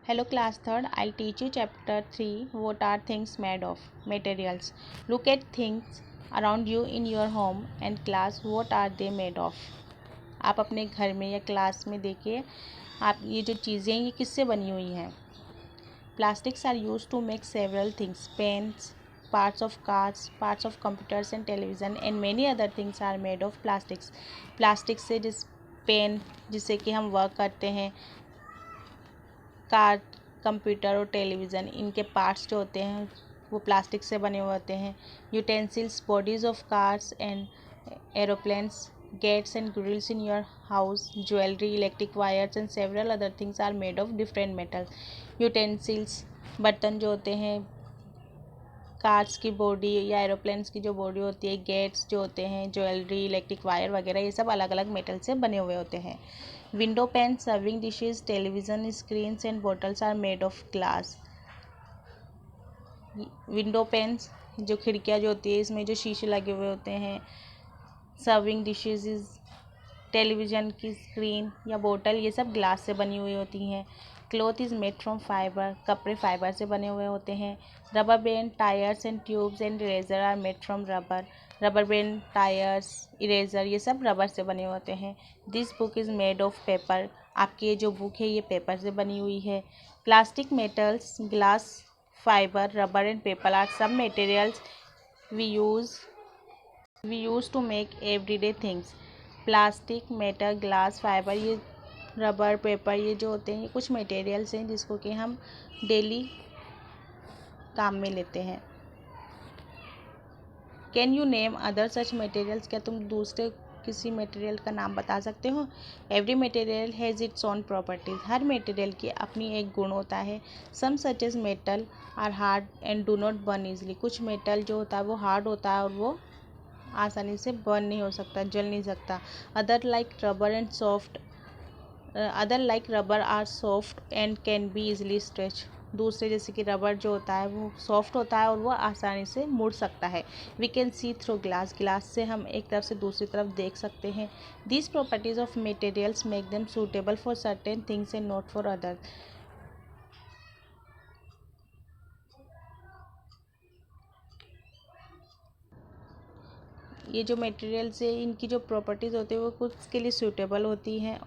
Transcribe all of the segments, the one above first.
Hello class third, I'll teach you chapter 3 what are things made of materials. Look at things around you in your home and class what are they made of. आप अपने घर में या class में देखिए आप ये जो चीज़ें ये किससे बनी हुई हैं. Plastics are used to make several things. Pens, parts of cars, parts of computers and television and many other things are made of plastics. Plastic से जिस पेन जिससे कि हम वर्क करते हैं, कार, कंप्यूटर और टेलीविज़न, इनके पार्ट्स जो होते हैं वो प्लास्टिक से बने हुए होते हैं. Utensils, bodies of cars and aeroplanes, gates and grills in your house, jewellery, electric wires and several other things are made of different metals. Utensils बर्तन जो होते हैं, कार्स की बॉडी या एरोप्लेन्स की जो बॉडी होती है, गेट्स जो होते हैं, ज्वेलरी, इलेक्ट्रिक वायर वगैरह, ये सब अलग अलग मेटल से बने हुए होते हैं. Window pane, serving dishes, television screens and bottles are made of glass. Window panes जो खिड़कियाँ जो होती है इसमें जो शीशे लगे हुए होते हैं. सर्विंग डिशेज इज टेलीविज़न की स्क्रीन या बोतल, ये सब ग्लास से बनी हुई होती हैं. Cloth is made from fibre, कपड़े फाइबर से बने हुए होते हैं. Rubber band, tyres and tubes and eraser are made from rubber. Rubber band, tyres, eraser ये सब रबर से बने होते हैं. This book is made of paper. आपकी ये जो बुक है ये पेपर से बनी हुई है. Plastic, metals, glass, fibre, rubber and paper are सब materials we use to make everyday things. Plastic, metal, glass, fibre, ये रबर, पेपर, ये जो होते हैं ये कुछ मटेरियल्स हैं जिसको कि हम डेली काम में लेते हैं. Can you name other such materials, क्या तुम दूसरे किसी मटेरियल का नाम बता सकते हो. Every material has its own properties, हर मटेरियल की अपनी एक गुण होता है. Some such as metal are hard and do not burn easily, कुछ मेटल जो होता है वो हार्ड होता है और वो आसानी से बर्न नहीं हो सकता, जल नहीं सकता. Other like rubber are soft and can be easily stretch, दूसरे जैसे कि रबर जो होता है वो सॉफ्ट होता है और वो आसानी से मुड़ सकता है. We can see through glass, गिलास से हम एक तरफ से दूसरी तरफ देख सकते हैं. These properties of materials make them suitable for certain things and not for other. ये जो मटेरियल्स है इनकी जो प्रॉपर्टीज़ होती है वो कुछ के लिए सूटेबल होती हैं.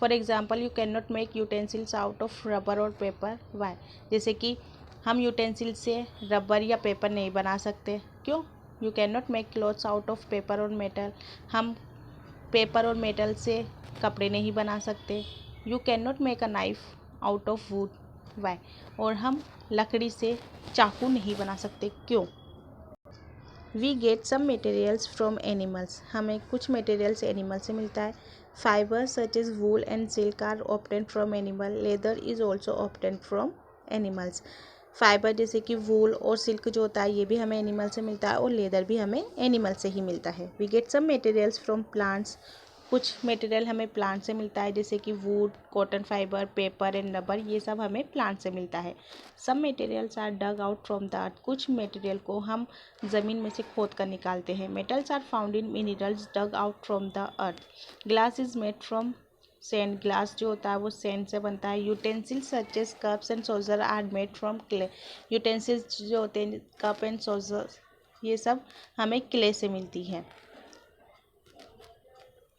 For example, you can not make utensils out of rubber और पेपर. वाई, जैसे कि हम यूटेंसिल से रबर या पेपर नहीं बना सकते. क्यों. You can not make clothes out of paper और मेटल, हम पेपर और मेटल से कपड़े नहीं बना सकते. You can not make a knife out of wood. Why, और हम लकड़ी से चाकू नहीं बना सकते. क्यों. We get some materials from animals, हमें कुछ मटेरियल्स एनिमल से मिलता है. Fibre such is wool and silk are obtain from animal. Leather is also obtain from animals. Fibre जैसे कि वूल और सिल्क जो होता है ये भी हमें एनिमल से मिलता है और लेदर भी हमें एनिमल से ही मिलता है. We get some materials from plants, कुछ मटेरियल हमें प्लांट से मिलता है जैसे कि wood, cotton fibre, paper and rubber, ये सब हमें प्लांट से मिलता है. Some materials are dug out from the earth, कुछ मटेरियल को हम ज़मीन में से खोद कर निकालते हैं. Metals are found in minerals dug out from the earth. Glass is made from sand, glass जो होता है वो सैंड से बनता है. Utensils such as cups and saucer are made from clay, utensils जो होते हैं कप एंड सॉसर ये सब हमें क्ले से मिलती है.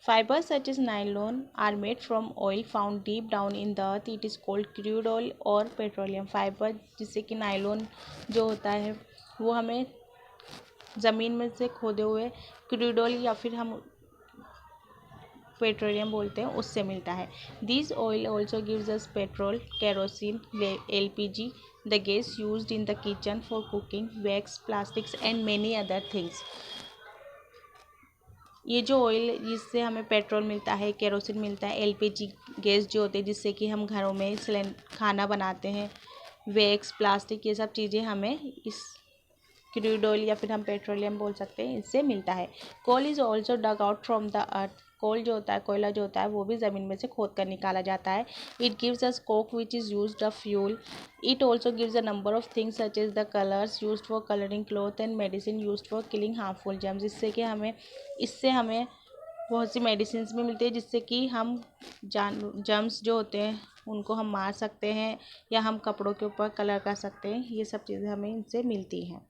Fibers such as nylon are made from oil found deep down in the earth. It is called crude oil or petroleum. Fibre जिससे कि नाइलॉन जो होता है वो हमें ज़मीन में से खोदे हुए क्रूड ऑयल या फिर हम पेट्रोलियम बोलते हैं उससे मिलता है. This oil also gives us petrol, kerosene, LPG, the gas used in the kitchen for cooking, wax, plastics and many other things. ये जो ऑयल इससे हमें पेट्रोल मिलता है, केरोसिन मिलता है, LPG गैस जो होते हैं जिससे कि हम घरों में खाना बनाते हैं, वैक्स, प्लास्टिक, ये सब चीज़ें हमें इस क्रूड ऑयल या फिर हम पेट्रोलियम बोल सकते हैं इससे मिलता है. Coal is also dug out from the earth. Coal जो होता है, कोयला जो होता है वो भी ज़मीन में से खोद कर निकाला जाता है. It gives us coke which is used a fuel. It also gives a number of things such as the colours used for colouring cloth and medicine used for killing harmful germs. इससे हमें बहुत सी medicines भी मिलती है जिससे कि हम germs जो होते हैं उनको हम मार सकते हैं या हम कपड़ों के ऊपर कलर कर सकते हैं। ये सब चीज़ें हमें इनसे मिलती हैं।